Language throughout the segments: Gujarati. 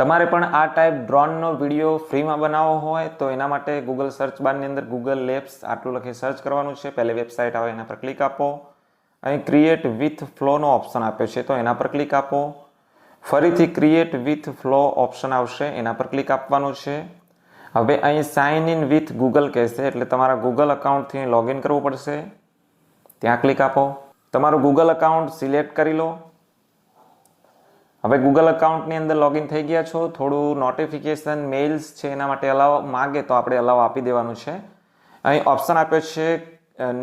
તમારે પણ આ ટાઈપ ડ્રોનનો વિડીયો ફ્રીમાં બનાવવો હોય તો એના માટે ગૂગલ સર્ચ બારની અંદર ગૂગલ લેબ્સ આટલું લખી સર્ચ કરવાનું છે. પહેલી વેબસાઇટ આવે એના પર ક્લિક આપો. અહીં ક્રિએટ વિથ ફ્લોનો ઓપ્શન આપ્યો છે તો એના પર ક્લિક આપો. ફરીથી ક્રિએટ વિથ ફ્લો ઓપ્શન આવશે, એના પર ક્લિક આપવાનું છે. હવે અહીં સાઇન ઇન વિથ ગૂગલ કહેશે એટલે તમારા ગૂગલ અકાઉન્ટથી લોગિન કરવું પડશે. ત્યાં ક્લિક આપો. તમારું ગૂગલ અકાઉન્ટ સિલેક્ટ કરી લો. હવે ગૂગલ અકાઉન્ટની અંદર લોગિન થઈ ગયા છો. થોડું નોટિફિકેશન મેઇલ્સ છે એના માટે અલાવ માગે તો આપણે અલાવ આપી દેવાનું છે. અહીં ઓપ્શન આપ્યો છે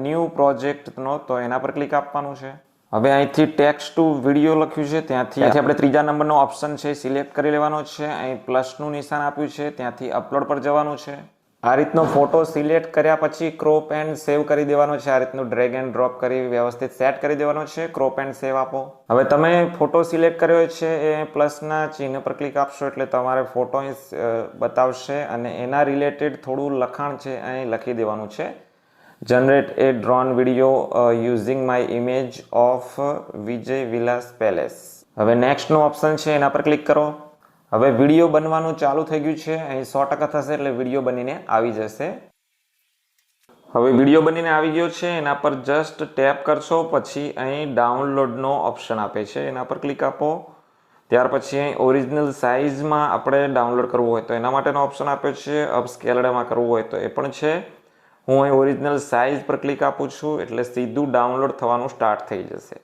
ન્યૂ પ્રોજેક્ટનો, તો એના પર ક્લિક આપવાનું છે. હવે અહીંથી ટેક્સ્ટ ટુ વિડીયો લખ્યું છે ત્યાંથી આપણે ત્રીજા નંબરનો ઓપ્શન છે સિલેક્ટ કરી લેવાનો છે. અહીં પ્લસનું નિશાન આપ્યું છે ત્યાંથી અપલોડ પર જવાનું છે. આ રીતનો ફોટો સિલેક્ટ કર્યા પછી ક્રોપ એન્ડ સેવ કરી દેવાનો છે. આ રીતનું ડ્રેગ એન્ડ ડ્રોપ કરી વ્યવસ્થિત સેટ કરી દેવાનો છે. ક્રોપ એન્ડ સેવ આપો. હવે તમે ફોટો સિલેક્ટ કર્યો છે એ પ્લસના ચિહ્ન પર ક્લિક આપશો એટલે તમારે ફોટો બતાવશે અને એના રિલેટેડ થોડું લખાણ છે અહીં લખી દેવાનું છે. Generate A drone video using my image of Vijay Vilas palace. હવે નેક્સ્ટનું ઓપ્શન છે એના પર ક્લિક કરો. હવે વિડીયો બનવાનું ચાલુ થઈ ગયું છે. અહીં 100% થશે એટલે વિડીયો બનીને આવી જશે. હવે વિડીયો બનીને આવી ગયો છે, એના પર જસ્ટ ટેપ કરશો પછી અહીં ડાઉનલોડનો ઓપ્શન આપે છે એના પર ક્લિક આપો. ત્યાર પછી અહીં ઓરિજિનલ સાઇઝમાં આપણે ડાઉનલોડ કરવું હોય તો એના માટેનો ઓપ્શન આપ્યો છે. અપસ્કેલ્ડમાં કરવું હોય તો એ પણ છે. હું અહીં ઓરિજિનલ સાઇઝ પર ક્લિક આપું છું એટલે સીધું ડાઉનલોડ થવાનું સ્ટાર્ટ થઈ જશે.